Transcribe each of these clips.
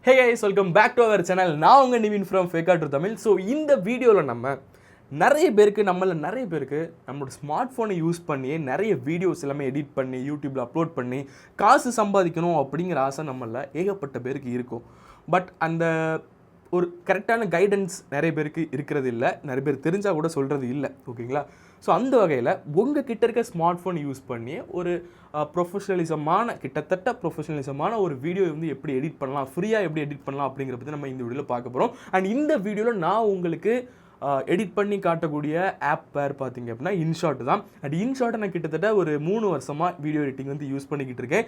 Hey guys, welcome back to our channel. நான் உங்க Nivin from Fake Tamil. So இந்த வீடியோல நம்ம நிறைய பேருக்கு நம்மளோட ஸ்மார்ட் ஃபோனை யூஸ் பண்ணி நிறைய வீடியோஸ் எல்லாமே எடிட் பண்ணி யூடியூப்ல அப்லோட் பண்ணி காசு சம்பாதிக்கணும் அப்படிங்கிற ஆசை நம்மள ஏகப்பட்ட பேருக்கு இருக்கும். பட் அந்த ஒரு கரெக்டான கைடன்ஸ் நிறைய பேருக்கு இருக்கிறது இல்லை, நிறைய பேர் தெரிஞ்சால் கூட சொல்கிறது இல்லை. ஓகேங்களா? ஸோ அந்த வகையில் உங்கள் கிட்ட இருக்க ஸ்மார்ட் ஃபோன் யூஸ் பண்ணி ஒரு கிட்டத்தட்ட ப்ரொஃபஷனலிசமான ஒரு வீடியோ வந்து எப்படி எடிட் பண்ணலாம், ஃப்ரீயாக எப்படி எடிட் பண்ணலாம் அப்படிங்கிற பற்றி நம்ம இந்த வீடியோவில் பார்க்க போகிறோம். அண்ட் இந்த வீடியோவில் நான் உங்களுக்கு எடிட் பண்ணி காட்டக்கூடிய ஆப் பேர் பார்த்தீங்க அப்படின்னா இன்ஷாட் தான். அண்ட் இன்ஷாட்டை நான் கிட்டத்தட்ட ஒரு 3 வருஷமாக வீடியோ எடிட்டிங் வந்து யூஸ் பண்ணிக்கிட்டு இருக்கேன்.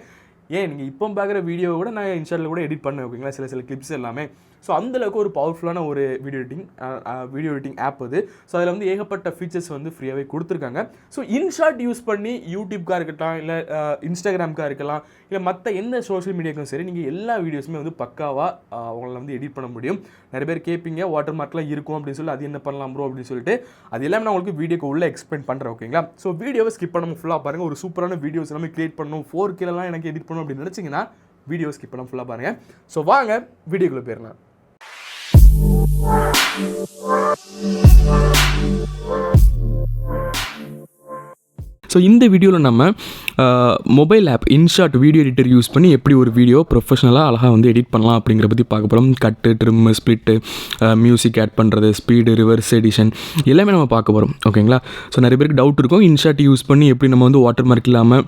நீங்கள் இப்போ பார்க்குற வீடியோவை கூட நான் இன்ஷாட்டில் கூட எடிட் பண்ணேன். ஓகேங்களா? சில கிளிப்ஸ் எல்லாமே. ஸோ அந்தளவுக்கு ஒரு பவர்ஃபுல்லான ஒரு வீடியோ எடிட்டிங் ஆப் அது. ஸோ அதில் வந்து ஏகப்பட்ட ஃபீச்சர்ஸ் வந்து ஃப்ரீயாகவே கொடுத்துருக்காங்க. ஸோ இன்ஷாட் யூஸ் பண்ணி யூடியூப்காக இருக்கட்டும், இல்லை இன்ஸ்டாகிராமுக்காக இருக்கலாம், இல்லை மற்ற எந்த சோஷியல் மீடியாவுக்கும் சரி, நீங்கள் எல்லா வீடியோஸுமே வந்து பக்காவாக அவங்கள வந்து எடிட் பண்ண முடியும். நிறைய பேர் கேட்பீங்க வாட்டர் மார்க்லாம் இருக்கும் அப்படின்னு சொல்லி, அது என்ன பண்ணலாம் ப்ரோ அப்படின்னு சொல்லிட்டு, அது எல்லாமே நான் உங்களுக்கு வீடியோக்கு உள்ளே எக்ஸ்பிளைன் பண்ணுறேன். ஓகேங்களா? ஸோ வீடியோவை ஸ்கிப் பண்ணாமல் ஃபுல்லாக பாருங்கள். ஒரு சூப்பரான வீடியோஸ் எல்லாமே கிரியேட் பண்ணணும், 4Kலாம் எனக்கு எடிட் பண்ணணும் அப்படின்னு நினச்சிங்கன்னா வீடியோ ஸ்கிப் பண்ணாமல் ஃபுல்லாக பாருங்கள். ஸோ வாங்க வீடியோக்குள்ளே போயிடலாம். ஸோ இந்த வீடியோவில் நம்ம mobile app InShot video editor use பண்ணி எப்படி ஒரு வீடியோ ப்ரொஃபஷனலாக அழகாக வந்து எடிட் பண்ணலாம் அப்படிங்கிற பற்றி பார்க்க போகிறோம். கட்டு, ட்ரிம்மு, ஸ்ப்ளிட்டு, மியூசிக் ஆட் பண்ணுறது, ஸ்பீடு, ரிவர்ஸ் எடிஷன் எல்லாமே நம்ம பார்க்க போகிறோம். ஓகேங்களா? ஸோ நிறைய பேருக்கு டவுட் இருக்கும், இன்ஷாட் யூஸ் பண்ணி எப்படி நம்ம வந்து வாட்டர் மார்க் இல்லாமல்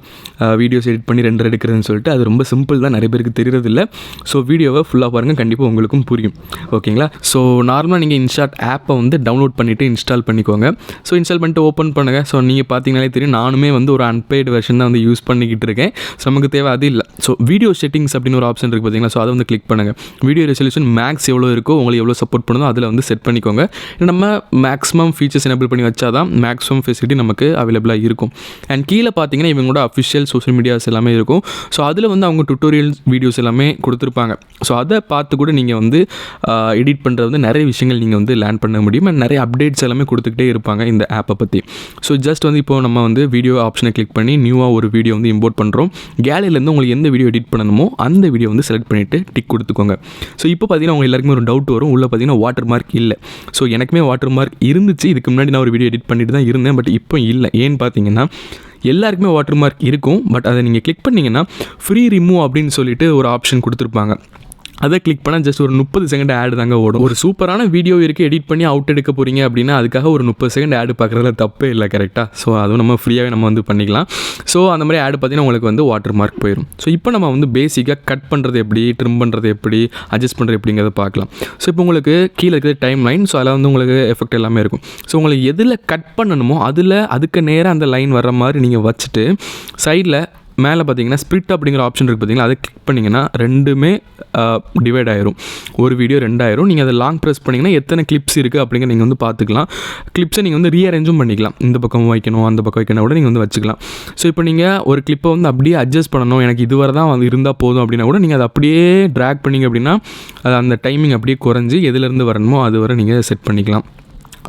வீடியோஸ் எடிட் பண்ணி ரெண்டர் எடுக்கிறதுன்னு சொல்லிட்டு. அது ரொம்ப சிம்பிள் தான், நிறைய பேருக்கு தெரியறதில்ல. ஸோ வீடியோவை ஃபுல்லாக பாருங்கள், கண்டிப்பாக உங்களுக்கும் புரியும். ஓகேங்களா? ஸோ நார்மலாக நீங்கள் இன்ஷாட் ஆப்பை வந்து டவுன்லோட் பண்ணிவிட்டு இன்ஸ்டால் பண்ணிக்கோங்க. ஸோ இன்ஸ்டால் பண்ணிட்டு ஓப்பன் பண்ணுங்கள். ஸோ நீங்கள் பார்த்தீங்கனாலே தெரியும், நானுமே வந்து ஒரு அன்பெய்டு வெர்ஷன் தான் வந்து யூஸ் பண்ணிக்கிட்டு இருக்கேன். ஸோ நமக்கு தேவை அது இல்லை. ஸோ வீடியோ செட்டிங்ஸ் அப்படின்னு ஒரு ஆப்ஷன் இருக்குது பார்த்தீங்களா? ஸோ அதை வந்து கிளிக் பண்ணுங்கள். வீடியோ ரெசல்யூஷன் மேக்ஸ் எவ்வளோ இருக்கோ, உங்களுக்கு எவ்வளோ சப்போர்ட் பண்ணுதோ அதில் வந்து செட் பண்ணிக்கோங்க. நம்ம மேக்ஸிமம் ஃபீச்சர்ஸ் எனேபிள் பண்ணி வச்சா தான் மேக்ஸிமம் ஃபெசிலிட்டி நமக்கு அவைலபிளாக இருக்கும். அண்ட் கீழே பார்த்தீங்கன்னா இவங்களோட அஃபிஷியல் சோஷியல் மீடியாஸ் எல்லாமே இருக்கும். ஸோ அதில் வந்து அவங்க டுட்டோரியல் வீடியோஸ் எல்லாமே கொடுத்துருப்பாங்க. ஸோ அதை பார்த்து கூட நீங்கள் வந்து எடிட் பண்ணுறது வந்து நிறைய விஷயங்கள் நீங்கள் வந்து லேர்ன் பண்ண முடியும். அண்ட் நிறைய அப்டேட்ஸ் எல்லாமே கொடுத்துக்கிட்டே இருப்பாங்க இந்த ஆப்பை பற்றி. ஸோ ஜஸ்ட் வந்து இப்போ நம்ம வந்து வீடியோ ஆப்ஷனை கிளிக் பண்ணி நியூவாக ஒரு வீடியோ வந்து இம்போர்ட் பண்ணுறோம். கேலரியிலேருந்து உங்களுக்கு எந்த வீடியோ எடிட் பண்ணணுமோ அந்த வீடியோ வந்து செலக்ட் பண்ணிவிட்டு டிக் கொடுத்துக்கோங்க. ஸோ இப்போ பார்த்தீங்கன்னா உங்களுக்கு எல்லாருக்குமே ஒரு டவுட் வரும், உள்ளே பார்த்தீங்கன்னா வாட்டர் மார்க் இல்லை. ஸோ எனக்குமே வாட்டர் மார்க் இருந்துச்சு, இதுக்கு முன்னாடி நான் ஒரு வீடியோ எடிட் பண்ணிட்டு தான் இருந்தேன். பட் இப்போ இல்லை. ஏன்னு பார்த்தீங்கன்னா எல்லாருக்குமே வாட்டர் மார்க் இருக்கும். பட் அதை நீங்கள் கிளிக் பண்ணிங்கன்னா ஃப்ரீ ரிமூவ் அப்படின்னு சொல்லிட்டு ஒரு ஆப்ஷன் கொடுத்துருப்பாங்க. அதை கிளிக் பண்ணால் ஜஸ்ட் ஒரு 30 செகண்ட் ஆடு தாங்க ஓடும். ஒரு சூப்பரான வீடியோ இருக்குது, எடிட் பண்ணி அவுட் எடுக்க போகிறீங்க அப்படின்னா அதுக்காக ஒரு 30 செகண்ட் ஆடு பார்க்குறதுல தப்பே இல்லை. கரெக்டாக? ஸோ அதுவும் நம்ம ஃப்ரீயாகவே நம்ம வந்து பண்ணிக்கலாம். ஸோ அந்த மாதிரி ஆடு பார்த்தீங்கன்னா உங்களுக்கு வந்து வாட்டர் மார்க் போயிடும். ஸோ இப்போ நம்ம வந்து பேசிக்காக கட் பண்ணுறது எப்படி, ட்ரிம் பண்ணுறது எப்படி, அட்ஜஸ்ட் பண்ணுறது எப்படிங்கிறத பார்க்கலாம். ஸோ இப்போ உங்களுக்கு கீழே இருக்கிறது டைம் லைன். ஸோ அதில் வந்து உங்களுக்கு எஃபெக்ட் எல்லாமே இருக்கும். ஸோ உங்களுக்கு எதில் கட் பண்ணணுமோ அதுக்கு நேராக அந்த லைன் வர்ற மாதிரி நீங்கள் வச்சுட்டு சைடில் மேலே பார்த்தீங்கன்னா ஸ்ப்ளிட் அப்படிங்கிற ஆப்ஷன் இருக்குது பார்த்தீங்கன்னா, அதை கிளிக் பண்ணிங்கன்னா ரெண்டுமே டிவைட் ஆயிரும். ஒரு வீடியோ 2 ஆயிரும். நீங்கள் அதை லாங் ப்ரெஸ் பண்ணிங்கன்னா எத்தனை கிளிப்ஸ் இருக்குது அப்படிங்கிற நீங்கள் வந்து பார்த்துக்கலாம். கிளிப்ஸை நீங்கள் வந்து ரீஅரேஞ்சும் பண்ணிக்கலாம். இந்த பக்கம் வைக்கணும், அந்த பக்கம் வைக்கணும் கூட நீங்கள் வந்து வச்சுக்கலாம். ஸோ இப்போ நீங்கள் ஒரு கிளிப்பை வந்து அப்படியே அட்ஜஸ்ட் பண்ணணும், எனக்கு இதுவரை தான் வந்து இருந்தால் போதும் அப்படின்னா கூட நீங்கள் அதை அப்படியே ட்ராக் பண்ணிங்க அப்படின்னா அது அந்த டைமிங் அப்படியே குறைஞ்சி எதுலேருந்து வரணுமோ அது வரை நீங்கள் செட் பண்ணிக்கலாம்.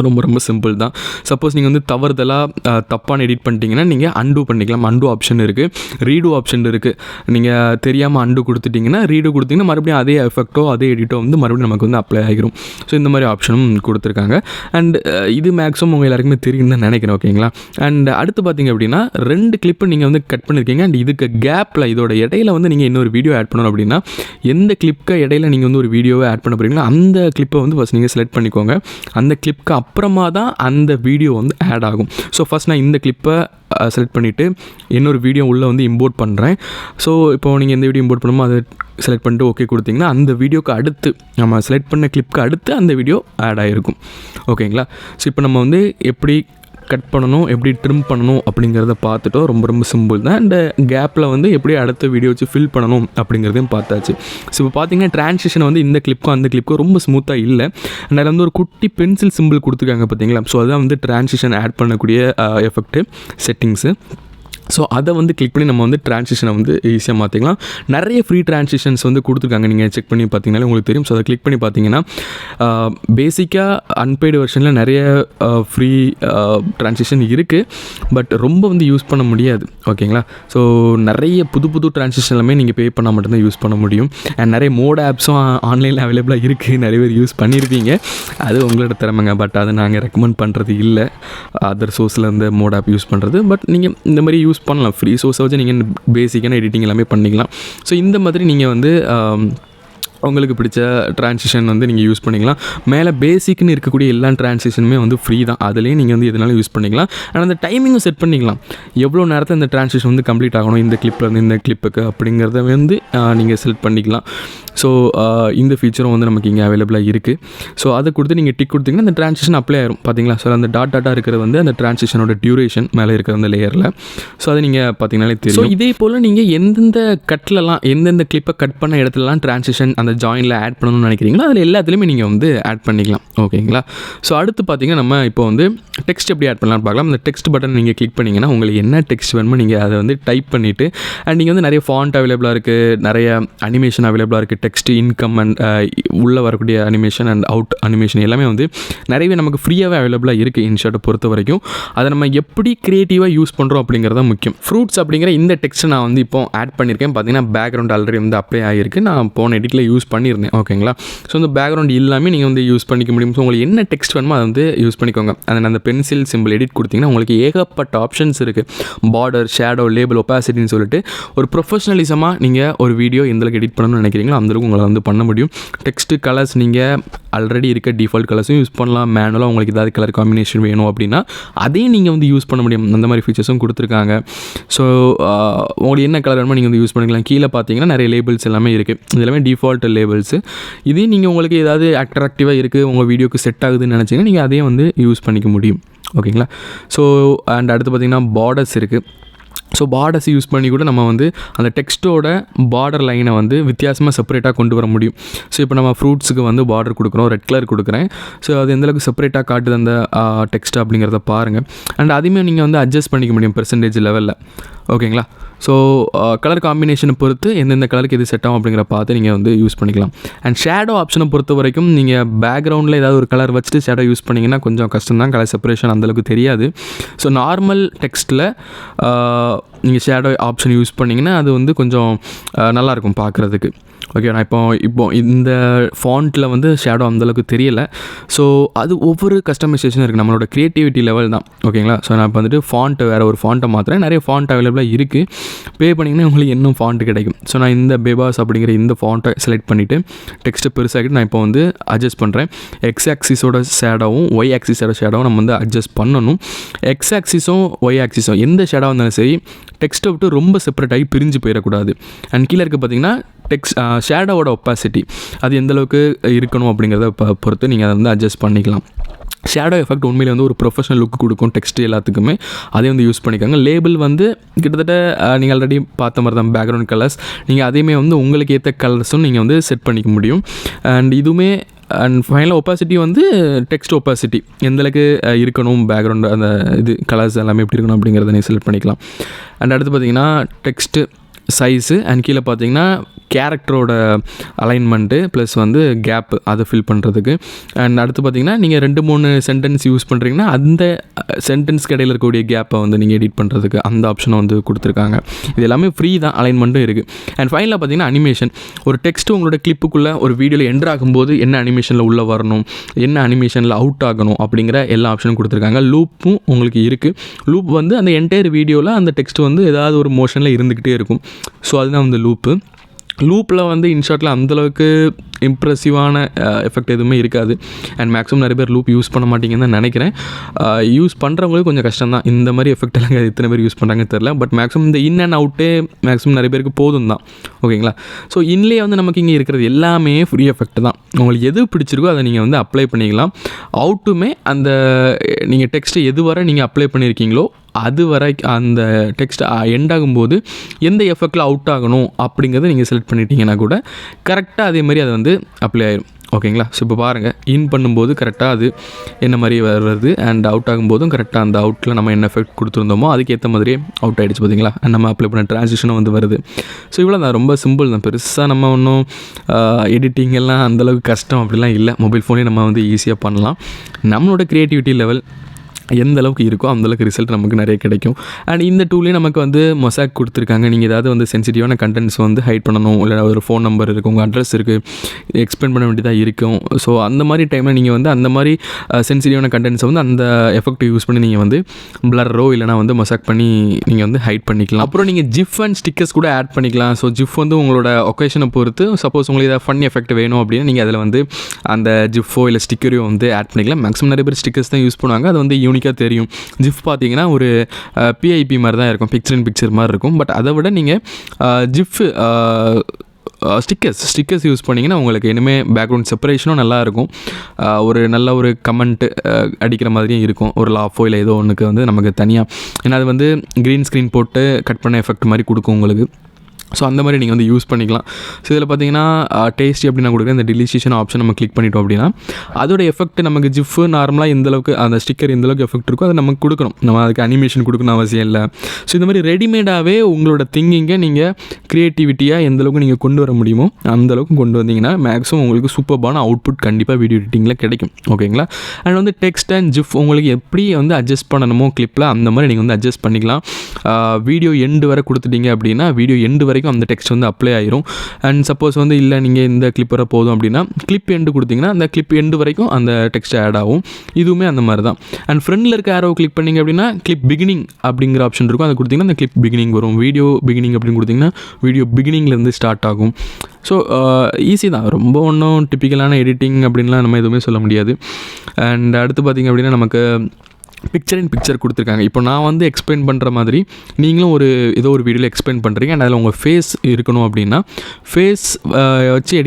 ரொம்ப சிம்பிள் தான். சப்போஸ் நீங்கள் வந்து தப்பான எடிட் பண்ணிட்டீங்கன்னா நீங்கள் அன்டூ பண்ணிக்கலாம். அன்டூ ஆப்ஷன் இருக்குது, ரீடூ ஆப்ஷன் இருக்குது. நீங்கள் தெரியாமல் அன்டூ கொடுத்துட்டிங்கன்னா ரீடூ கொடுத்தீங்கன்னா மறுபடியும் அதே எஃபெக்ட்டோ அதே எடிட்டோ வந்து மறுபடியும் நமக்கு வந்து அப்ளை ஆகிரும். ஸோ இந்த மாதிரி ஆப்ஷனும் கொடுத்துருக்காங்க. அண்ட் இது மேக்ஸிமம் உங்கள் எல்லாருக்குமே தெரியும்னு தான் நினைக்கிறேன். ஓகேங்களா? அண்ட் அடுத்து பார்த்தீங்க அப்படின்னா 2 கிளிப்பு நீங்கள் வந்து கட் பண்ணியிருக்கீங்க. அண்ட் இதுக்கு கேப்பில் இதோட இடையில வந்து நீங்கள் இன்னொரு வீடியோ ஆட் பண்ணணும் அப்படின்னா எந்த கிளிப்க்கு இடையில நீங்கள் வந்து ஒரு வீடியோவை ஆட் பண்ண போகிறீங்களோ அந்த கிளிப்பை வந்து ஃபஸ்ட் நீங்கள் செலக்ட் பண்ணிக்கோங்க. அந்த கிளிப்க்கு அப்புறமா தான் அந்த வீடியோ வந்து ஆட் ஆகும். ஸோ ஃபஸ்ட் நான் இந்த கிளிப்பை செலக்ட் பண்ணிவிட்டு இன்னொரு வீடியோ உள்ளே வந்து இம்போர்ட் பண்ணுறேன். ஸோ இப்போ நீங்கள் எந்த வீடியோ இம்போர்ட் பண்ணுமோ அதை செலக்ட் பண்ணிட்டு ஓகே கொடுத்தீங்கன்னா அந்த வீடியோக்கு அடுத்து நம்ம செலக்ட் பண்ண கிளிப்க்கு அடுத்து அந்த வீடியோ ஆட் ஆகிருக்கும். ஓகேங்களா? ஸோ இப்போ நம்ம வந்து எப்படி கட் பண்ணணும், எப்படி ட்ரிம் பண்ணணும் அப்படிங்கிறத பார்த்துட்டோம். ரொம்ப சிம்பிள் தான். அண்ட் கேப்பில் வந்து எப்படி அடுத்த வீடியோ வச்சு ஃபில் பண்ணணும் அப்படிங்கிறதையும் பார்த்தாச்சு. ஸோ இப்போ பார்த்தீங்கன்னா ட்ரான்சிஷன் வந்து இந்த கிளிப்புக்கும் அந்த கிளிப்புக்கும் ரொம்ப ஸ்மூத்தாக இல்லை. அண்ட் அதில் வந்து ஒரு குட்டி பென்சில் சிம்பிள் கொடுத்துருக்காங்க பார்த்தீங்களா? ஸோ அதுதான் வந்து ட்ரான்சிஷன் ஆட் பண்ணக்கூடிய எஃபெக்ட்டு செட்டிங்ஸு. ஸோ அதை வந்து கிளிக் பண்ணி நம்ம வந்து ட்ரான்சிஷனை வந்து ஈஸியாக மாற்றிக்கலாம். நிறைய ஃப்ரீ ட்ரான்சிஷன்ஸ் வந்து கொடுத்துருக்காங்க, நீங்கள் செக் பண்ணி பார்த்தீங்கனாலே உங்களுக்கு தெரியும். ஸோ அதை கிளிக் பண்ணி பார்த்தீங்கன்னா பேசிக்காக அன்பெய்டு வெர்ஷனில் நிறைய ஃப்ரீ ட்ரான்சிஷன் இருக்குது, பட் ரொம்ப வந்து யூஸ் பண்ண முடியாது. ஓகேங்களா? ஸோ நிறைய புது ட்ரான்சிஷன் எல்லாமே நீங்கள் பே பண்ணால் மட்டும்தான் யூஸ் பண்ண முடியும். அண்ட் நிறைய மோட் ஆப்ஸும் ஆன்லைனில் அவைலபிளாக இருக்குது, நிறைய பேர் யூஸ் பண்ணியிருப்பீங்க. அது உங்களோட திறமைங்க, பட் அதை நாங்கள் ரெக்கமெண்ட் பண்ணுறது இல்லை, அதர் சோர்ஸில் இருந்து மோட் ஆப் யூஸ் பண்ணுறது. பட் நீங்கள் இந்த மாதிரி யூஸ் பண்ணலாம், ஃப்ரீ சோர்ஸை வச்சு நீங்கள் பேசிக்கான எடிட்டிங் எல்லாமே பண்ணிக்கலாம். ஸோ இந்த மாதிரி நீங்கள் வந்து உங்களுக்கு பிடிச்ச ட்ரான்சிஷன் வந்து நீங்கள் யூஸ் பண்ணிக்கலாம். மேலே பேசிக்னு இருக்கக்கூடிய எல்லா ட்ரான்சிஷனுமே வந்து ஃப்ரீ தான், அதுலேயும் நீங்கள் வந்து எதனாலும் யூஸ் பண்ணிக்கலாம். அண்ட் அந்த டைமிங்கும் செட் பண்ணிக்கலாம், எவ்வளோ நேரத்தில் இந்த ட்ரான்சிஷன் வந்து கம்ப்ளீட் ஆகணும் இந்த கிளிப்லேருந்து இந்த கிளிப்புக்கு அப்படிங்கிறத வந்து நீங்கள் செலக்ட் பண்ணிக்கலாம். ஸோ இந்த ஃபீச்சரும் வந்து நமக்கு இங்கே அவைலபிளாக இருக்குது. ஸோ அதை கொடுத்து நீங்கள் டிக் கொடுத்தீங்கன்னா அந்த ட்ரான்சிஷன் அப்ளை ஆயிரும். பார்த்தீங்களா? ஸோ அந்த டாட்டாக இருக்கிறது வந்து அந்த ட்ரான்சிஷனோட டியூரேஷன் மேலே இருக்கிற அந்த லேயரில். ஸோ அதை நீங்கள் பார்த்தீங்கன்னாலே தெரியும். ஸோ இதே போல் நீங்கள் எந்தெந்த கட்லலாம் எந்தெந்த கிளிப்பை கட் பண்ண இடத்துலலாம் ட்ரான்சிஷன் அந்த ஜாயினில் ஆட் பண்ணணும்னு நினைக்கிறீங்களோ அதில் எல்லாத்துலேயுமே நீங்கள் வந்து ஆட் பண்ணிக்கலாம். ஓகேங்களா? ஸோ அடுத்து பார்த்தீங்கன்னா நம்ம இப்போ வந்து டெக்ஸ்ட் எப்படி ஆட் பண்ணலாம்னு பார்க்கலாம். அந்த டெக்ஸ்ட் பட்டன் நீங்கள் கிளிக் பண்ணிங்கன்னா உங்களுக்கு என்ன டெக்ஸ்ட் வேணுமோ நீங்கள் அதை வந்து டைப் பண்ணிவிட்டு, அண்ட் நீங்கள் வந்து நிறைய ஃபாண்ட் அவைலபிளாக இருக்குது, நிறைய அனிமேஷன் அவைலபிளாக இருக்குது, டெக்ஸ்ட் இன்கம் அண்ட் உள்ளே வரக்கூடிய அனிமேஷன் அண்ட் அவுட் அனிமேஷன் எல்லாமே வந்து நிறையவே நமக்கு ஃப்ரீயாகவே அவைலபிளாக இருக்குது இன்ஷாட்டை பொறுத்த வரைக்கும். அதை நம்ம எப்படி க்ரியேட்டிவாக யூஸ் பண்ணுறோம் அப்படிங்கிறது தான் முக்கியம். ஃப்ரூட்ஸ் அப்படிங்கிற இந்த டெக்ஸ்ட்டை நான் வந்து இப்போ ஆட் பண்ணியிருக்கேன். பார்த்தீங்கன்னா பேக்ரவுண்ட் ஆல்ரெடி வந்து அப்ளை ஆகிருக்கு, நான் போன எடிட்டில் யூஸ் பண்ணியிருந்தேன். ஓகேங்களா? ஸோ இந்த பேக்ரவுண்ட் எல்லாமே நீங்கள் வந்து யூஸ் பண்ணிக்க முடியும். ஸோ உங்களுக்கு என்ன டெக்ஸ்ட் வேணுமோ அதை வந்து யூஸ் பண்ணிக்கோங்க. அந்த பென்சில் சிம்பிள் எடிட் கொடுத்தீங்கன்னா உங்களுக்கு ஏகப்பட்ட ஆப்ஷன்ஸ் இருக்குது. பார்டர், ஷேடோ, லேபிள், ஒப்பாசிட்டின்னு சொல்லிட்டு ஒரு ப்ரொஃபஷனலிசமாக நீங்கள் ஒரு வீடியோ எந்தளவுக்கு எடிட் பண்ணணும்னு நினைக்கிறீங்களோ அந்தளவுக்கு உங்களை வந்து பண்ண முடியும். டெக்ஸ்ட்டு கலர்ஸ் நீங்கள் ஆல்ரெடி இருக்க டிஃபால்ட் கலர்ஸும் யூஸ் பண்ணலாம். மேனுவலாக உங்களுக்கு ஏதாவது கலர் காம்பினேஷன் வேணும் அப்படின்னா அதையும் நீங்கள் வந்து யூஸ் பண்ண முடியும். அந்த மாதிரி ஃபீச்சர்ஸும் கொடுத்துருக்காங்க. ஸோ உங்களுக்கு என்ன கலர் வேணுமோ நீங்கள் வந்து யூஸ் பண்ணிக்கலாம். கீழே பார்த்தீங்கன்னா நிறைய லேபிள்ஸ் எல்லாமே இருக்குது, இது எல்லாமே டிஃபால்ட் லேபிள்ஸு. இதே நீங்கள் உங்களுக்கு ஏதாவது அட்ராக்டிவாக இருக்குது, உங்கள் வீடியோக்கு செட் ஆகுதுன்னு நினச்சிங்கன்னா நீங்கள் அதையும் வந்து யூஸ் பண்ணிக்க முடியும். ஓகேங்களா? ஸோ அண்ட் அடுத்து பார்த்திங்கன்னா பார்டர்ஸ் இருக்குது. ஸோ பார்டர்ஸ் யூஸ் பண்ணி கூட நம்ம வந்து அந்த டெக்ஸ்ட்டோட பார்டர் லைனை வந்து வித்தியாசமாக செப்பரேட்டாக கொண்டு வர முடியும். ஸோ இப்போ நம்ம ஃப்ரூட்ஸுக்கு வந்து பார்டர் கொடுக்குறோம், ரெட் கலர் கொடுக்குறேன். ஸோ அது எந்தளவுக்கு செப்பரேட்டாக காட்டுது அந்த டெக்ஸ்ட் அப்படிங்கிறத பாருங்கள். அண்ட் அதையுமே நீங்கள் வந்து அட்ஜஸ்ட் பண்ணிக்க முடியும் பெர்சன்டேஜ் லெவலில். ஓகேங்களா? ஸோ கலர் காம்பினேஷனை பொறுத்து எந்தெந்த கலருக்கு எது செட் ஆகும் அப்படிங்கிற பார்த்து நீங்கள் வந்து யூஸ் பண்ணிக்கலாம். அண்ட் ஷேடோ ஆப்ஷனை பொறுத்த வரைக்கும் நீங்கள் பேக்ரவுண்டில் ஏதாவது ஒரு கலர் வச்சுட்டு ஷேடோ யூஸ் பண்ணிங்கன்னா கொஞ்சம் கஷ்டம் தான், கலர் செப்பரேஷன் அந்தளவுக்கு தெரியாது. ஸோ நார்மல் டெக்ஸ்ட்டில் நீங்கள் ஷேடோ ஆப்ஷன் யூஸ் பண்ணிங்கன்னா அது வந்து கொஞ்சம் நல்லாயிருக்கும் பார்க்குறதுக்கு. ஓகே, நான் இப்போ இந்த ஃபாண்ட்டில் வந்து ஷேடோ அந்தளவுக்கு தெரியலை. ஸோ அது ஒவ்வொரு கஸ்டமைசேஷனும் இருக்குது, நம்மளோட க்ரியேட்டிவிட்டி லெவல் தான். ஓகேங்களா? ஸோ நான் இப்போ வந்துட்டு ஃபாண்ட்டு வேறு ஒரு ஃபாண்ட்டை மாற்றுறேன். நிறைய ஃபாண்ட் அவைலபிளாக இருக்குது, பே பண்ணிங்கன்னா உங்களுக்கு இன்னும் ஃபாண்ட்டு கிடைக்கும். ஸோ நான் இந்த பேபாஸ் அப்படிங்கிற இந்த ஃபாண்ட்டை செலக்ட் பண்ணிவிட்டு டெக்ஸ்ட்டை பெருசாகிட்டு நான் இப்போ வந்து அட்ஜஸ்ட் பண்ணுறேன். எக்ஸ் ஆக்சிஸோட ஷேடோவும் ஒய் ஆக்சிஸோட ஷேடோவும் நம்ம வந்து அட்ஜஸ்ட் பண்ணணும். எக்ஸ் ஆக்சிஸும் ஒய் ஆக்சிஸும் எந்த ஷேடோ இருந்தாலும் சரி டெக்ஸ்ட்டை விட்டு ரொம்ப செப்பரேட் ஆகி பிரிஞ்சு போயிடக்கூடாது. அண்ட் கீழே இருக்க பார்த்தீங்கன்னா ஷேடோவோட ஒப்பாசிட்டி அது எந்தளவுக்கு இருக்கணும் அப்படிங்கிறத பொறுத்து நீங்கள் அதை வந்து அட்ஜஸ்ட் பண்ணிக்கலாம். ஷேடோ எஃபெக்ட் உண்மையிலே வந்து ஒரு ப்ரொஃபஷனல் லுக் கொடுக்கும் டெக்ஸ்ட் எல்லாத்துக்குமே, அதே வந்து யூஸ் பண்ணிக்கோங்க. லேபிள் வந்து கிட்டத்தட்ட நீங்கள் ஆல்ரெடி பார்த்த மாதிரி தான் பேக்ரவுண்ட் கலர்ஸ், நீங்கள் அதையுமே வந்து உங்களுக்கு ஏற்ற கலர்ஸும் நீங்கள் வந்து செட் பண்ணிக்க முடியும். அண்ட் இதுவுமே அண்ட் ஃபைனலாக ஒப்பாசிட்டி வந்து டெக்ஸ்ட் ஒப்பாசிட்டி எந்தளவுக்கு இருக்கணும், பேக்ரவுண்ட் அந்த இது கலர்ஸ் எல்லாமே எப்படி இருக்கணும் அப்படிங்கிறத நீங்கள் செலக்ட் பண்ணிக்கலாம். அண்ட் அடுத்து பார்த்திங்கன்னா டெக்ஸ்ட்டு சைஸு அண்ட் கீழே பார்த்தீங்கன்னா கேரக்டரோட அலைன்மெண்ட்டு ப்ளஸ் வந்து கேப்பு அதை ஃபில் பண்ணுறதுக்கு. அண்ட் அடுத்து பார்த்திங்கன்னா நீங்கள் 2-3 சென்டென்ஸ் யூஸ் பண்ணுறீங்கன்னா அந்த சென்டென்ஸ்க்கு இடையில் இருக்கக்கூடிய கேப்பை வந்து நீங்கள் எடிட் பண்ணுறதுக்கு அந்த ஆப்ஷனை வந்து கொடுத்துருக்காங்க. இது எல்லாமே ஃப்ரீ தான், அலைன்மெண்ட்டும் இருக்குது. அண்ட் ஃபைனலாக பார்த்திங்கன்னா அனிமேஷன், ஒரு டெக்ஸ்ட்டு உங்களோட கிளிப்புக்குள்ளே ஒரு வீடியோவில் என்ட்ரு ஆகும்போது என்ன அனிமேஷனில் உள்ளே வரணும், என்ன அனிமேஷனில் அவுட் ஆகணும் அப்படிங்கிற எல்லா ஆப்ஷனும் கொடுத்துருக்காங்க. லூப்பும் உங்களுக்கு இருக்குது. லூப் வந்து அந்த என்டையர் வீடியோவில் அந்த டெக்ஸ்ட் வந்து ஏதாவது ஒரு மோஷனில் இருந்துக்கிட்டே இருக்கும். ஸோ அதுதான் வந்து லூப்பு. லூப்பில் வந்து இன்ஷாட்டில் அந்தளவுக்கு இம்ப்ரெசிவான எஃபெக்ட் எதுவுமே இருக்காது. அண்ட் மேக்ஸிமம் நிறைய பேர் லூப் யூஸ் பண்ண மாட்டீங்கன்னு தான் நினைக்கிறேன். யூஸ் பண்ணுறவங்களுக்கு கொஞ்சம் கஷ்டம் தான், இந்த மாதிரி எஃபெக்ட் எல்லாம் எத்தனை பேர் யூஸ் பண்ணுறாங்கன்னு தெரில. பட் மேக்ஸிமம் இந்த இன் அண்ட் அவுட்டே மேக்ஸிமம் நிறைய பேருக்கு போதும் தான். ஓகேங்களா? ஸோ இன்லேயே வந்து நமக்கு இங்கே இருக்கிறது எல்லாமே ஃப்ரீ எஃபெக்ட் தான். உங்களுக்கு எது பிடிச்சிருக்கோ அதை நீங்கள் வந்து அப்ளை பண்ணிக்கலாம். அவுட்டுமே அந்த நீங்கள் டெக்ஸ்ட்டு எது வரை நீங்கள் அப்ளை பண்ணியிருக்கீங்களோ அது வரை அந்த டெக்ஸ்ட் எண்ட் ஆகும்போது எந்த எஃபெக்டில் அவுட் ஆகணும் அப்படிங்கிறத நீங்கள் செலக்ட் பண்ணிட்டீங்கன்னா கூட கரெக்டாக அதே மாதிரி அது வந்து அப்ளை ஆயிடும். ஓகேங்களா. ஸோ இப்போ பாருங்கள், இன் பண்ணும்போது கரெக்டாக அது என்ன மாதிரி வருது, அண்ட் அவுட் ஆகும்போதும் கரெக்டாக அந்த அவுட்டில் நம்ம என்ன எஃபெக்ட் கொடுத்துருந்தோமோ அதுக்கேற்ற மாதிரியே அவுட் ஆகிடுச்சு பார்த்தீங்களா. நம்ம அப்ளை பண்ண ட்ரான்சிஷனும் வந்து வருது. ஸோ இவ்வளோ தான், ரொம்ப சிம்பிள் தான். பெருசாக நம்ம ஒன்றும் எடிட்டிங் எல்லாம் அந்தளவுக்கு கஷ்டம் அப்படிலாம் இல்லை. மொபைல் ஃபோனே நம்ம வந்து ஈஸியாக பண்ணலாம். நம்மளோட க்ரியேட்டிவிட்டி லெவல் எந்த அளவுக்கு இருக்கோ அந்தளவுக்கு ரிசல்ட் நமக்கு நிறைய கிடைக்கும். அண்ட் இந்த டூல்லேயே நமக்கு வந்து மொசாக் கொடுத்துருக்காங்க. நீங்கள் ஏதாவது வந்து சென்சிட்டிவான கண்டென்ட்ஸ் வந்து ஹைட் பண்ணணும், இல்லை ஒரு ஃபோன் நம்பர் இருக்குது, உங்கள் அட்ரஸ் இருக்குது, எக்ஸ்பிளைன் பண்ண வேண்டியதாக இருக்கும். ஸோ அந்த மாதிரி டைமில் நீங்கள் வந்து அந்த மாதிரி சென்சிட்டிவான கண்டென்ட்ஸை வந்து அந்த எஃபெக்ட் யூஸ் பண்ணி நீங்கள் வந்து பிளரோ இல்லைனா வந்து மொசாக் பண்ணி நீங்கள் வந்து ஹைட் பண்ணிக்கலாம். அப்புறம் நீங்கள் ஜிஃப் அண்ட் ஸ்டிக்கர்ஸ் கூட ஆட் பண்ணிக்கலாம். ஸோ ஜிஃப் வந்து உங்களோட ஒகேஷனை பொறுத்து, சப்போஸ் உங்களுக்கு ஏதாவது ஃபன் எஃபெக்ட் வேணும் அப்படின்னா நீங்கள் அதில் வந்து அந்த ஜிஃபோ இல்லை ஸ்டிக்கரையோ வந்து ஆட் பண்ணிக்கலாம். மேக்ஸிமம் நிறைய பேர் ஸ்டிக்கர்ஸ் தான் யூஸ் பண்ணுவாங்க. அது வந்து தெரியும். ஜிஃப் பார்த்தீங்கன்னா ஒரு பிஐபி மாதிரி தான் இருக்கும், பிக்சர் இன் பிக்சர் மாதிரி இருக்கும். பட் அதை விட நீங்கள் ஜிஃப் ஸ்டிக்கர்ஸ் யூஸ் பண்ணிங்கன்னா உங்களுக்கு இனிமேல் பேக்ரவுண்ட் செப்பரேஷனும் நல்லாயிருக்கும். ஒரு நல்ல ஒரு கமெண்ட்டு அடிக்கிற மாதிரியும் இருக்கும். ஒரு லாஃபோ இல்லை ஏதோ ஒன்றுக்கு வந்து நமக்கு தனியாக, ஏன்னா அது வந்து க்ரீன் ஸ்க்ரீன் போட்டு கட் பண்ண எஃபெக்ட் மாதிரி கொடுக்கும் உங்களுக்கு. ஸோ அந்த மாதிரி நீங்கள் வந்து யூஸ் பண்ணிக்கலாம். ஸோ இதில் பார்த்தீங்கன்னா டேஸ்டி அப்படின்னு கொடுக்குற இந்த டெலிஷியேஷன் ஆப்ஷன் நம்ம கிளிக் பண்ணிட்டோம் அப்படின்னா அதோட எஃபெக்ட் நமக்கு ஜிஃப் நார்மலாக எந்தளவுக்கு அந்த ஸ்டிக்கர் எந்தளவுக்கு எஃபெக்ட் இருக்கோ அதை நமக்கு கொடுக்கணும். நம்ம அதுக்கு அனிமேஷன் கொடுக்கணும் அவசியம் இல்லை. ஸோ இந்த மாதிரி ரெடிமேடாகவே உங்களோட திங்கிங்கை நீங்கள் க்ரியேட்டிவிட்டியாக எந்தளவுக்கு நீங்கள் கொண்டு வர முடியுமோ அந்தளவுக்கு கொண்டு வந்தீங்கன்னா மேக்ஸிமம் உங்களுக்கு சூப்பர்பான அவுட்புட் கண்டிப்பாக வீடியோ எடிட்டிங்கில் கிடைக்கும். ஓகேங்களா. அண்ட் வந்து டெக்ஸ்ட் அண்ட் ஜிஃப் உங்களுக்கு எப்படி வந்து அட்ஜஸ்ட் பண்ணணுமோ கிளிப்பில் அந்த மாதிரி நீங்கள் வந்து அட்ஜஸ்ட் பண்ணிக்கலாம். வீடியோ எண்டு வரை கொடுத்துட்டீங்க அப்படின்னா வீடியோ எண்டு வரைக்கும் அந்த டெக்ஸ்ட் வந்து அப்ளை ஆயிரும். அண்ட் சப்போஸ் வந்து இல்லை நீங்கள் இந்த கிளிப் வர போதும் அப்படின்னா கிளிப் எண்டு கொடுத்தீங்கன்னா அந்த கிளிப் எண்டு வரைக்கும் அந்த டெக்ஸ்ட் ஆட் ஆகும். இதுவுமே அந்த மாதிரி தான். அண்ட் ஃப்ரெண்டில் இருக்க ஆரோ கிளிக் பண்ணிங்க அப்படின்னா கிளிப் பிகினிங் அப்படிங்கிற ஆப்ஷன் இருக்கும். அதை கொடுத்தீங்கன்னா அந்த கிளிப் பிகினிங் வரும். வீடியோ பிகினிங் அப்படின்னு கொடுத்தீங்கன்னா வீடியோ பிகினிங்லேருந்து ஸ்டார்ட் ஆகும். ஸோ ஈஸி தான், ரொம்ப ஒன்றும் டிப்பிக்கலான எடிட்டிங் அப்படின்லாம் நம்ம எதுவுமே சொல்ல முடியாது. அண்ட் அடுத்து பார்த்திங்க அப்படின்னா நமக்கு பிக்சர் இன் பிக்சர் கொடுத்துருக்காங்க. இப்போ நான் வந்து எக்ஸ்பிளைன் பண்ணுற மாதிரி நீங்களும் ஏதோ ஒரு வீடியோவில் எக்ஸ்பிளைன் பண்ணுறீங்க. அண்ட் அதில் உங்கள் ஃபேஸ் இருக்கணும் அப்படின்னா ஃபேஸ் வச்சு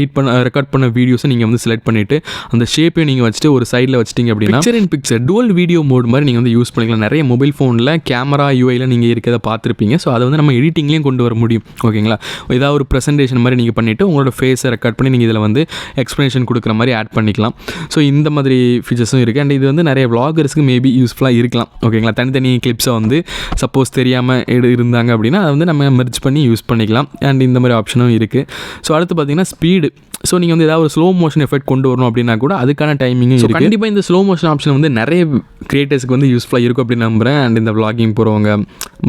ரெக்கார்ட் பண்ண வீடியோஸை நீங்கள் வந்து செலக்ட் பண்ணிவிட்டு அந்த ஷேப்பை நீங்கள் வச்சுட்டு ஒரு சைடில் வச்சிட்டிங்க அப்படின்னா picture in picture dual video mode மாதிரி நீங்கள் வந்து யூஸ் பண்ணிக்கலாம். நிறைய மொபைல் ஃபோனில் கேமரா யூஐயில் நீங்கள் இருக்கிறத பார்த்துருப்பீங்க. ஸோ அதை வந்து நம்ம எடிட்டிங்லேயும் கொண்டு வர முடியும். ஓகேங்களா. ஏதாவது ஒரு ப்ரெசன்டேஷன் மாதிரி நீங்கள் பண்ணிவிட்டு உங்களோட ஃபேஸை ரெக்கார்ட் பண்ணி நீங்கள் இதில் வந்து எக்ஸ்ப்ளனேஷன் கொடுக்குற மாதிரி ஆட் பண்ணிக்கலாம். ஸோ இந்த மாதிரி ஃபீச்சர்ஸும் இருக்குது. அண்ட் இது வந்து நிறைய விளாகர்ஸ்க்கு மேபி யூஸ்ஃபுல்லாக இருக்கலாம். ஓகேங்களா. தனித்தனி கிளிப்ஸை வந்து சப்போஸ் தெரியாமல் இருந்தாங்க அப்படின்னா அதை வந்து நம்ம மெர்ஜ் பண்ணி யூஸ் பண்ணிக்கலாம். அண்ட் இந்த மாதிரி ஆப்ஷனும் இருக்குது. ஸோ அடுத்து பார்த்தீங்கன்னா ஸ்பீடு. ஸோ நீங்கள் வந்து ஏதாவது ஒரு ஸ்லோ மோஷன் எஃபெக்ட் கொண்டு வரணும் அப்படின்னா கூட அதுக்கான டைமிங்கும் இருக்குது. கண்டிப்பாக இந்த ஸ்லோ மோஷன் ஆப்ஷன் வந்து நிறைய கிரியேட்டர்ஸ்க்கு வந்து யூஸ்ஃபுல்லாக இருக்கும் அப்படின்னு நம்புகிறேன். அண்ட் இந்த vlogging போகிறவங்க,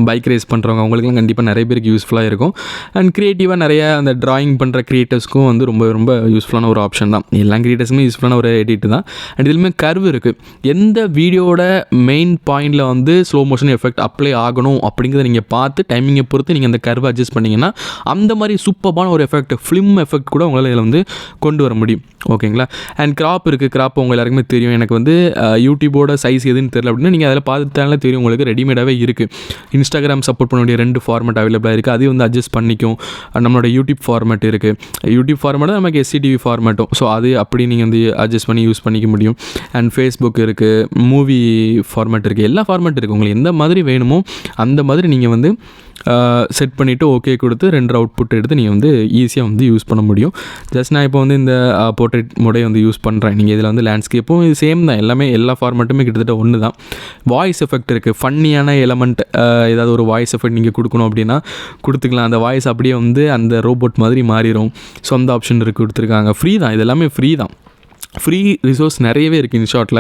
பைக் ரேஸ் பண்ணுறவங்க அவங்களுக்குலாம் கண்டிப்பாக நிறைய பேருக்கு யூஸ்ஃபுல்லாக இருக்கும். அண்ட் க்ரியேட்டிவாக நிறைய அந்த ட்ராயிங் பண்ணுற கிரியேட்டர்ஸ்க்கும் வந்து ரொம்ப ரொம்ப யூஸ்ஃபுல்லான ஒரு ஆப்ஷன் தான். எல்லா கிரியேட்டர்ஸுமே யூஸ்ஃபுல்லான ஒரு எடிட் தான். அண்ட் இதுலேயுமே கர்வ் இருக்குது. எந்த வீடியோட மெயின் பாயிண்டில் வந்து ஸ்லோ மோஷன் எஃபெக்ட் அப்ளை ஆகணும் அப்படிங்கிறத நீங்கள் பார்த்து டைமிங்கை பொறுத்து நீங்கள் அந்த கர்வை அட்ஜஸ்ட் பண்ணிங்கன்னா அந்த மாதிரி சூப்பரான ஒரு எஃபெக்ட், ஃபிலிம் எஃபெக்ட் கூட உங்களால் இதில் வந்து கொண்டு வர முடியும். ஓகேங்களா. அண்ட் கிராப் இருக்குது. கிராப் உங்கள் எல்லாருக்குமே தெரியும். எனக்கு வந்து யூடியூபோட சைஸ் எதுன்னு தெரியல அப்படின்னா நீங்கள் அதில் பார்த்துட்டாலே தெரியும். உங்களுக்கு ரெடிமேடாகவே இருக்குது. இன்ஸ்டாகிராம் சப்போர்ட் பண்ண வேண்டிய 2 ஃபார்மேட் அவைலபிளாக இருக்குது. அதையும் வந்து அட்ஜஸ்ட் பண்ணிக்கும். நம்மளோட யூடியூப் ஃபார்மேட் இருக்குது. யூடியூப் ஃபார்மேட் நமக்கு SCTV ஃபார்மேட்டும். ஸோ அது அப்படி நீங்கள் வந்து அட்ஜஸ்ட் பண்ணி யூஸ் பண்ணிக்க முடியும். அண்ட் ஃபேஸ்புக் இருக்குது, மூவி ஃபார்மேட் இருக்குது, எல்லா ஃபார்மேட் இருக்குது. உங்களுக்கு எந்த மாதிரி வேணுமோ அந்த மாதிரி நீங்கள் வந்து செட் பண்ணிவிட்டு ஓகே கொடுத்து 2 அவுட்புட் எடுத்து நீங்கள் வந்து ஈஸியாக வந்து யூஸ் பண்ண முடியும். ஜஸ்ட் நான் இப்போ வந்து இந்த போர்ட்ரேட் மோடே வந்து யூஸ் பண்ணுறேன். நீங்கள் இதில் வந்து லேண்ட்ஸ்கேப்பும் இது சேம் தான். எல்லாமே எல்லா ஃபார்மேட்டுமே கிட்டத்தட்ட ஒன்று தான். வாய்ஸ் எஃபெக்ட் இருக்குது. ஃபன்னியான எலமெண்ட் ஏதாவது ஒரு வாய்ஸ் எஃபெக்ட் நீங்கள் கொடுக்கணும் அப்படின்னா கொடுத்துக்கலாம். அந்த வாய்ஸ் அப்படியே வந்து அந்த ரோபோட் மாதிரி மாறிடும். ஸோ அந்த ஆப்ஷன் இருக்குது, கொடுத்துருக்காங்க. ஃப்ரீ தான், இது எல்லாமே ஃப்ரீ தான். ஃப்ரீ ரிசோர்ஸ் நிறையவே இருக்குது இன்ஷாட்டில்.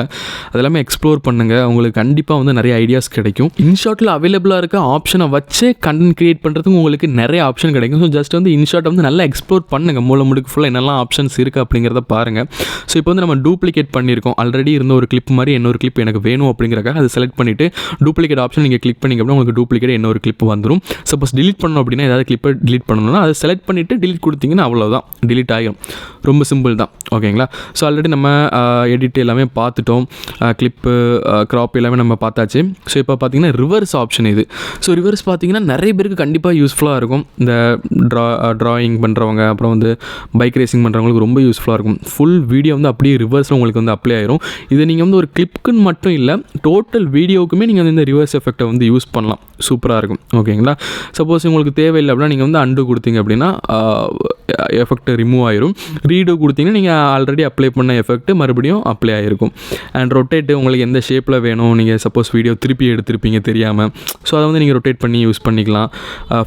அதெல்லாமே எக்ஸ்ப்ளோர் பண்ணுங்கள். உங்களுக்கு கண்டிப்பாக வந்து நிறைய ஐடியாஸ் கிடைக்கும். இன்ஷாட்டில் அவைலபிளாக இருக்க ஆப்ஷனை வச்சு கண்டென்ட் க்ரியேட் பண்ணுறதுக்கு உங்களுக்கு நிறைய ஆப்ஷன் கிடைக்கும். ஸோ ஜஸ்ட் வந்து இன்ஷாட்டை வந்து நல்லா எக்ஸ்ப்ளோர் பண்ணுங்கள். மூல முடுக்கு ஃபுல்லாக என்னெல்லாம் ஆப்ஷன்ஸ் இருக்குது அப்படிங்கிறத பாருங்கள். ஸோ இப்போ வந்து நம்ம டூப்ளிகேட் பண்ணியிருக்கோம். ஆல்ரெடி இருந்த ஒரு கிளிப் மாதிரி இன்னொரு கிளிப் எனக்கு வேணும் அப்படிங்கிறக்காக அதை செலக்ட் பண்ணிவிட்டு டூப்ளிகேட் ஆப்ஷன் நீங்கள் கிளிக் பண்ணிங்க அப்படின்னா உங்களுக்கு டூப்ளிகேட் இன்னொரு கிளிப் வந்துடும். சப்போஸ் டிலீட் பண்ணணும் அப்படின்னா ஏதாவது கிளிப்பை டிலீட் பண்ணணும்னா அதை செலக்ட் பண்ணிவிட்டு டிலீட் கொடுத்தீங்கன்னா அவ்வளோதான், டிலீட் ஆகிடும். ரொம்ப சிம்பிள் தான். ஓகேங்களா. ஸோ ஆல்ரெடி நம்ம எடிட் எல்லாமே பார்த்துட்டோம். கிளிப்பு, க்ராப் எல்லாமே நம்ம பார்த்தாச்சு. ஸோ இப்போ பார்த்தீங்கன்னா ரிவர்ஸ் ஆப்ஷன் இது. ஸோ ரிவர்ஸ் பார்த்தீங்கன்னா நிறைய பேருக்கு கண்டிப்பாக யூஸ்ஃபுல்லாக இருக்கும். இந்த ட்ராயிங் பண்ணுறவங்க, அப்புறம் வந்து பைக் ரேசிங் பண்ணுறவங்களுக்கு ரொம்ப யூஸ்ஃபுல்லாக இருக்கும். ஃபுல் வீடியோ வந்து அப்படியே ரிவர்ஸில் உங்களுக்கு வந்து அப்ளை ஆயிரும். இது நீங்கள் வந்து ஒரு கிளிப்புக்குன்னு மட்டும் இல்லை, டோட்டல் வீடியோவுக்குமே நீங்கள் வந்து இந்த ரிவர்ஸ் எஃபெக்டை வந்து யூஸ் பண்ணலாம். சூப்பராக இருக்கும். ஓகேங்களா. சப்போஸ் உங்களுக்கு தேவையில்லை அப்படின்னா நீங்கள் வந்து அண்டு கொடுத்தீங்க அப்படின்னா எஃபெக்ட் ரிமூவ் ஆயிரும். ரீடோ கொடுத்தீங்கன்னா நீங்கள் ஆல்ரெடி அப்ளை பண்ண எஃபெக்ட் மறுபடியும் அப்ளை ஆகிருக்கும். அண்ட் ரொட்டேட்டு உங்களுக்கு எந்த ஷேப்பில் வேணும், நீங்கள் சப்போஸ் வீடியோ திருப்பி எடுத்திருப்பீங்க தெரியாமல், ஸோ அதை வந்து நீங்கள் ரொட்டேட் பண்ணி யூஸ் பண்ணிக்கலாம்.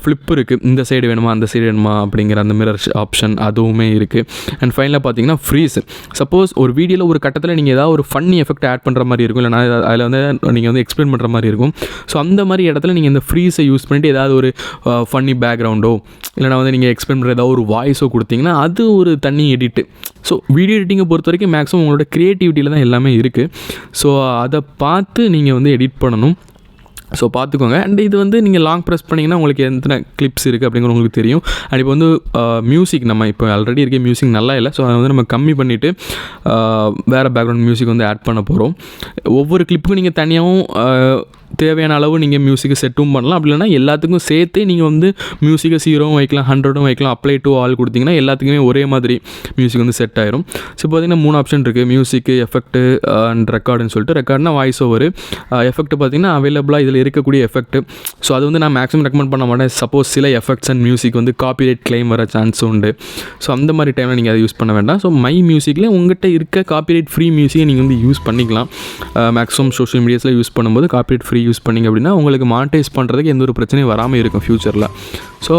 ஃப்ளிப் இருக்குது, இந்த சைடு வேணுமா அந்த சைடு வேணுமா அப்படிங்கிற அந்த மிரர் ஆப்ஷன் அதுவுமே இருக்குது. அண்ட் ஃபைனலாக பார்த்தீங்கன்னா ஃப்ரீஸ். சப்போஸ் ஒரு வீடியோவில் ஒரு கட்டத்தில் நீங்கள் ஏதாவது ஒரு ஃபன்னி எஃபெக்ட் ஆட் பண்ணுற மாதிரி இருக்கும், இல்லைனா அதில் வந்து நீங்கள் வந்து எக்ஸ்பிளைன் பண்ணுற மாதிரி இருக்கும். ஸோ அந்த மாதிரி இடத்துல நீங்கள் இந்த ஃப்ரீஸை யூஸ் பண்ணிவிட்டு ஏதாவது ஒரு ஃபன்னி பேக்ரவுண்டோ இல்லைனா வந்து நீங்கள் எக்ஸ்பிளைன் பண்ணுற ஏதாவது ஒரு வாய்ஸோ கொடுத்தீங்கன்னா அது ஒரு தனி எடிட்டு. ஸோ வீடியோ எடிட்டிங்கை பொறுத்த வரைக்கும் மேக்ஸிமம் உங்களோட க்ரியேட்டிவிட்டியில் தான் எல்லாமே இருக்குது. ஸோ அதை பார்த்து நீங்கள் வந்து எடிட் பண்ணணும். ஸோ பார்த்துக்கோங்க. அண்ட் இது வந்து நீங்கள் லாங் ப்ரெஸ் பண்ணிங்கன்னா உங்களுக்கு எத்தனை கிளிப்ஸ் இருக்குது அப்படிங்கிற உங்களுக்கு தெரியும். அண்ட் இப்போ வந்து மியூசிக் நம்ம இப்போ ஆல்ரெடி இருக்க மியூசிக் நல்லா இல்லை, ஸோ அதை வந்து நம்ம கம்மி பண்ணிவிட்டு வேறு பேக்ரவுண்ட் மியூசிக் வந்து ஆட் பண்ண போகிறோம். ஒவ்வொரு கிளிப்புக்கும் நீங்கள் தனியாகவும் தேவையான அளவு நீங்கள் மியூசிக்கை செட்டும் பண்ணலாம். அப்படி இல்லைனா எல்லாத்துக்கும் சேர்த்து நீங்கள் வந்து மியூசிக்கை 0வும் வைக்கலாம், 100ம் வைக்கலாம். அப்ளை டு ஆல் கொடுத்தீங்கன்னா எல்லாத்துக்குமே ஒரே மாதிரி மியூசிக் வந்து செட் ஆயிரும். ஸோ பார்த்தீங்கன்னா 3 ஆப்ஷன் இருக்குது, மியூசிக்கு, எஃபெக்ட்டு அண்ட் ரெக்கார்டுன்னு சொல்லிட்டு. ரெக்கார்ட்னா வாய்ஸ் ஓவர், எஃபெக்ட் பார்த்தீங்கன்னா அவைலபிளாக இதில் இருக்கக்கூடிய எஃபெக்ட். ஸோ அது வந்து நான் மேக்ஸிமம் ரெக்கமெண்ட் பண்ண மாட்டேன். சப்போஸ் சில எஃபெக்ட்ஸ் அண்ட் மியூசிக் வந்து காப்பிரைட் கிளைம் வர சான்ஸ் உண்டு. ஸோ அந்த மாதிரி டைமில் நீங்கள் அதை யூஸ் பண்ண வேண்டாம். ஸோ மை மியூசிக்கில் உங்கள்கிட்ட இருக்க காப்பிரைட் ஃப்ரீ மியூசிக்கை நீங்கள் வந்து யூஸ் பண்ணிக்கலாம். மேக்ஸிமம் சோஷியல் மீடியாஸில் யூஸ் பண்ணும்போது காப்பிரைட் ஃப்ரீ யூஸ் பண்ணிங்க அப்படின்னா உங்களுக்கு மானிட்டைஸ் பண்ணுறதுக்கு எந்த ஒரு பிரச்சனையும் வராமல் இருக்கும் ஃப்யூச்சரில். ஸோ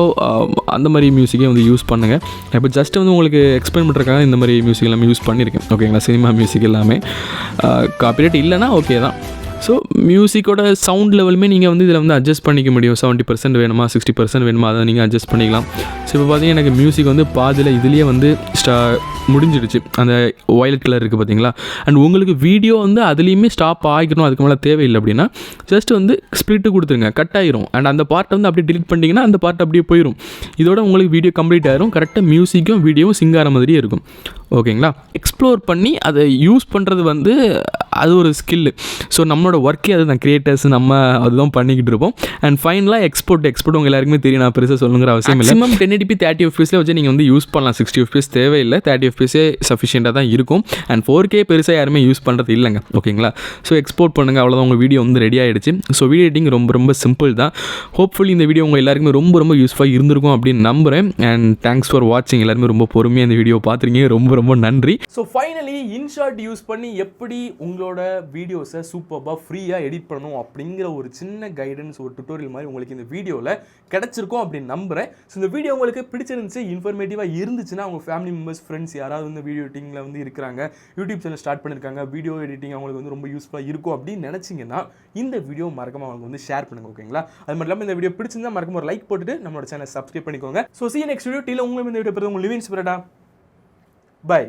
அந்த மாதிரி மியூசிக்கே வந்து யூஸ் பண்ணுங்கள். இப்போ ஜஸ்ட் வந்து உங்களுக்கு எக்ஸ்பிளைன் பண்ணுறதுக்காக இந்த மாதிரி மியூசிக் எல்லாமே யூஸ் பண்ணியிருக்கேன். ஓகேங்களா, சினிமா மியூசிக் எல்லாமே காப்பிரைட் இல்லைனா ஓகே தான். ஸோ மியூசிக்கோட சவுண்ட் லெவலுமே நீங்கள் வந்து இதில் வந்து அட்ஜஸ்ட் பண்ணிக்க முடியும். 70% வேணுமா 60% வேணுமா அதை நீங்கள் அட்ஜஸ்ட் பண்ணிக்கலாம். ஸோ இப்போ பார்த்தீங்கன்னா எனக்கு மியூசிக் வந்து பாதியில் இதுலேயே வந்து முடிஞ்சிடுச்சு. அந்த வயலட் கலர் இருக்குது பார்த்தீங்களா. அண்ட் உங்களுக்கு வீடியோ வந்து அதுலேயுமே ஸ்டாப் ஆகிக்கணும், அதுக்கு மேலே தேவையில்லை அப்படின்னா ஜஸ்ட் வந்து ஸ்ப்ளிட்டு கொடுத்துருங்க, கட் ஆயிரும். அண்ட் அந்த பார்ட்டை வந்து அப்படியே டிலீட் பண்ணிட்டீங்கன்னா அந்த பார்ட் அப்படியே போயிடும். இதோட உங்களுக்கு வீடியோ கம்ப்ளீட் ஆயிரும். கரெக்டாக மியூசிக்கும் வீடியோவும் சிங்கார மாதிரியே இருக்கும். ஓகேங்களா, எக்ஸ்ப்ளோர் பண்ணி அதை யூஸ் பண்ணுறது வந்து அது ஒரு ஸ்கில்லு. ஸோ நம்மளோட ஒர்க்கே அது தான், கிரியேட்டர்ஸ் நம்ம அதுதான் பண்ணிக்கிட்டு இருப்போம். அண்ட் ஃபைனலாக எக்ஸ்போர்ட் உங்கள் எல்லாருக்குமே தெரியும், நான் பெருசாக சொல்லுங்கிற அவசியம் இல்லை. மேக்ஸிமம் 1080p 30 fps வச்சு நீங்கள் வந்து யூஸ் பண்ணலாம். 60 fps தேவையில்லை, 30 fps சஃபிஷியண்ட்டாக தான் இருக்கும். அண்ட் 4K பெருசாக யாருமே யூஸ் பண்ணுறது இல்லைங்க. ஓகேங்களா, ஸோ எக்ஸ்போர்ட் பண்ணுங்கள், அவ்வளோதான், உங்கள் வீடியோ வந்து ரெடி ஆகிடுச்சு. ஸோ வீடியோ எடிட்டிங் ரொம்ப சிம்பிள் தான். ஹோப்ஃபுல்லி இந்த வீடியோ உங்கள் எல்லாருக்குமே ரொம்ப யூஸ்ஃபுல்லாக இருந்திருக்கும் அப்படின்னு நம்புகிறேன். அண்ட் தேங்க்ஸ் ஃபார் வாட்சிங். எல்லாருமே ரொம்ப பொறுமையாக இந்த வீடியோ பார்த்துருக்கீங்க, ரொம்ப நன்றி. ஸோ ஃபைனலி இன்ஷாட் யூஸ் பண்ணி எப்படி உங்களோட வீடியோஸை சூப்பராக ஃப்ரீயாக எடிட் பண்ணணும் அப்படிங்கிற ஒரு சின்ன கைடன்ஸ், ஒரு டுட்டோரியல் மாதிரி உங்களுக்கு இந்த வீடியோவில் கிடச்சிருக்கும் அப்படின்னு நம்புகிறேன். ஸோ இந்த வீடியோ உங்களுக்கு பிடிச்சிருந்துச்சு, இன்ஃபர்மேட்டிவாக இருந்துச்சுன்னா உங்கள் ஃபேமிலி மெம்பர்ஸ், ஃப்ரெண்ட்ஸ் யாராவது வந்து வீடியோ எடிட்டிங்கில் வந்து இருக்கிறாங்க, யூடியூப் சேனல் ஸ்டார்ட் பண்ணியிருக்காங்க, வீடியோ எடிட்டிங் அவங்களுக்கு வந்து ரொம்ப யூஸ்ஃபுல்லாக இருக்கும் அப்படின்னு நினச்சிங்கன்னா இந்த வீடியோ மறக்காம அவங்களுக்கு வந்து ஷேர் பண்ணுங்கள். ஓகேங்களா, அது மட்டும் இல்லாமல் இந்த வீடியோ பிடிச்சிருந்தா மறக்காம ஒரு லைக் போட்டுட்டு நம்மளோட சேனல் சப்ஸ்கிரைப் பண்ணிக்கோங்க. So see you next video. டீல உங்களுக்கு இந்த வீடியோ பார்த்து உங்களுக்கு லிவிங் ஸ்பிரிட்டா. Bye.